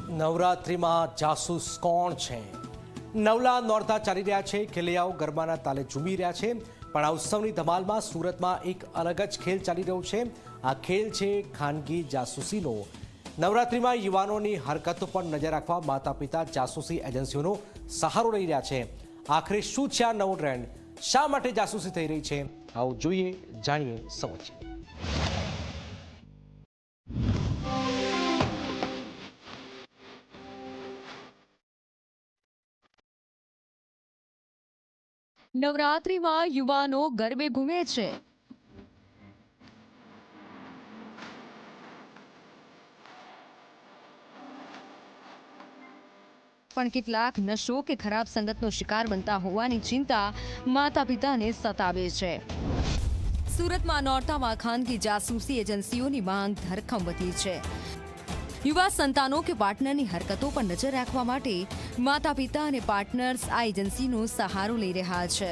નવરાત્રિમાં જાસૂસ કોણ છે? નવલા નોરતા ચાલી રહ્યા છે, ખેલૈયાઓ ગરબાના તાલે ઝૂમી રહ્યા છે, પણ આ ઉત્સવની ધમાલમાં સુરતમાં એક અલગ જ ખેલ ચાલી રહ્યો છે. આ ખેલ છે ખાનગી જાસૂસીનો. નવરાત્રિમાં યુવાનોની હરકતો પર નજર રાખવા માતા પિતા જાસૂસી એજન્સીઓનો સહારો લઈ રહ્યા છે. આખરે શું છે આ નવો ટ્રેન્ડ? શા માટે જાસૂસી થઈ રહી છે? આવો જોઈએ, જાણીએ, સમજીએ. નવરાત્રિમાં યુવાનો ગરબે ઘૂમે છે. પણ કેટલાક નશો કે ખરાબ સંગતનો શિકાર બનતા હોવાની ચિંતા માતા પિતાને સતાવે છે. સુરતમાં નોરતામાં ખાનગી જાસૂસી એજન્સીઓની માંગ ધરખમ વધી છે. યુવા સંતાનો કે પાર્ટનરની હરકતો પર નજર રાખવા માટે માતા પિતા અને પાર્ટનર્સ આ એજન્સીનો સહારો લઈ રહ્યા છે.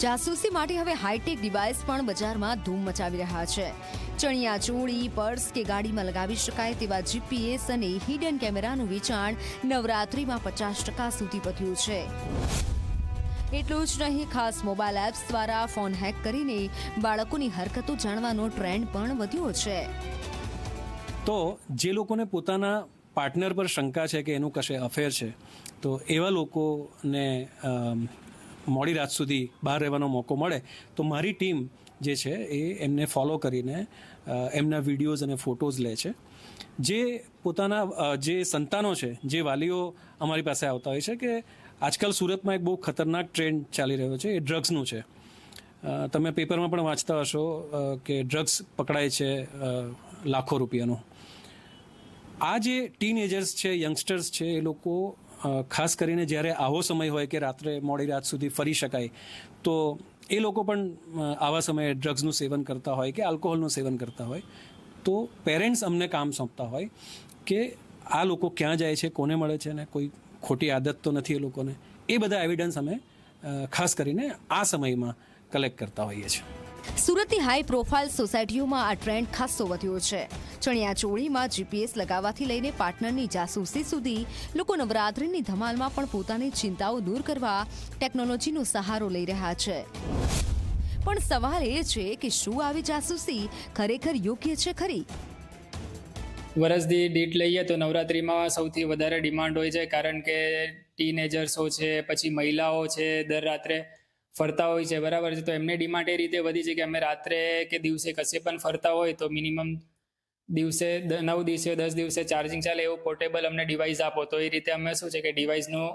જાસૂસી માટે હવે હાઈટેક ડિવાઇસ પણ બજારમાં ધૂમ મચાવી રહ્યા છે. ચણિયા ચોળી, પર્સ કે ગાડીમાં લગાવી શકાય તેવા જીપીએસ અને હિડન કેમેરાનું વેચાણ નવરાત્રિમાં 50% સુધી વધ્યું છે. એટલું જ નહીં, ખાસ મોબાઈલ એપ્સ દ્વારા ફોન હેક કરીને બાળકોની હરકતો જાણવાનો ટ્રેન્ડ પણ વધ્યો છે. તો જે લોકોને પોતાના પાર્ટનર પર શંકા છે કે એનું કશે અફેર છે, તો એવા લોકોને મોડી રાત સુધી બહાર રહેવાનો મોકો મળે તો મારી ટીમ જે છે એ એમને ફોલો કરીને એમના વિડીયોઝ અને ફોટોઝ લે છે. જે પોતાના જે સંતાનો છે, જે વાલીઓ અમારી પાસે આવતા હોય છે કે આજકાલ સુરતમાં એક બહુ ખતરનાક ટ્રેન્ડ ચાલી રહ્યો છે, એ ડ્રગ્સનું છે. તમે પેપરમાં પણ વાંચતા હશો કે ડ્રગ્સ પકડાય છે લાખો રૂપિયાનું. આ જે ટીનએજર્સ છે, યંગસ્ટર્સ છે, એ લોકો ખાસ કરીને જ્યારે આવો સમય હોય કે રાત્રે મોડી રાત સુધી ફરી શકાય, તો એ લોકો પણ આવા સમયે ડ્રગ્સનું સેવન કરતા હોય કે આલ્કોહોલનું સેવન કરતા હોય. તો પેરેન્ટ્સ અમને કામ સોંપતા હોય કે આ લોકો ક્યાં જાય છે, કોને મળે છે, ને કોઈ ખોટી આદત તો નથી એ લોકોને. એ બધા એવિડન્સ અમે ખાસ કરીને આ સમયમાં કલેક્ટ કરતા હોઈએ છીએ. સુરતની હાઈ પ્રોફાઇલ સોસાયટીઓમાં આ ટ્રેન્ડ ખાસ્સો વધ્યો છે. ચણિયા ચોળીમાં જીપીએસ લગાવવાથી લઈને પાર્ટનરની જાસૂસી સુધી લોકો નવરાત્રિની ધમાલમાં પણ પોતાની ચિંતાઓ દૂર કરવા ટેકનોલોજીનો સહારો લઈ રહ્યા છે. પણ સવાલ એ છે કે શું આવી જાસૂસી ખરેખર યોગ્ય છે ખરી? વરસથી દીઠ લઈએ તો નવરાત્રિમાં સૌથી વધારે ડિમાન્ડ હોય છે, કારણ કે ટીનેજર્સો છે, પછી મહિલાઓ છે, દર રાત્રે ફરતા હોય છે, બરાબર છે. તો એમને ડિમાન્ડ એ રીતે વધી છે કે અમે રાત્રે કે દિવસે કશે પણ ફરતા હોય તો મિનિમમ દિવસે 9 દિવસે 10 દિવસે ચાર્જિંગ ચાલે એવું પોર્ટેબલ અમને ડિવાઇસ આપો. તો એ રીતે અમે શું છે કે ડિવાઇસનું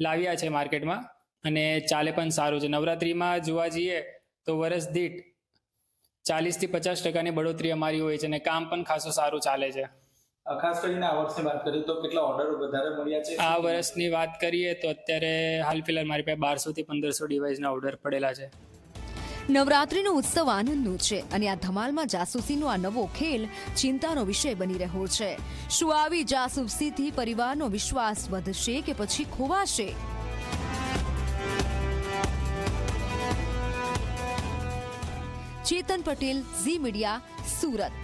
લાવ્યા છે માર્કેટમાં, અને ચાલે પણ સારું છે. નવરાત્રિમાં જોવા જઈએ તો વરસ દીઠ 40-50% બઢોતરી અમારી હોય છે, અને કામ પણ ખાસું સારું ચાલે છે. ખાસ કરીને આ વર્ષની વાત કરીએ તો કેટલા ઓર્ડર વધારે મળ્યા છે? આ વર્ષની વાત કરીએ તો અત્યારે હાલ ફિલહાલ મારી પાસે 1200 થી 1500 ડિવાઇસના ઓર્ડર પડેલા છે. નવરાત્રિનો ઉત્સવ આનંદનો છે, અને આ ધમાલમાં જાસૂસીનો આ નવો ખેલ ચિંતાનો વિષય બની રહ્યો છે. શું આવી જાસૂસીથી પરિવારનો વિશ્વાસ વધશે કે પછી ખોવાશે? ચેતન પટેલ, ઝી મીડિયા, સુરત.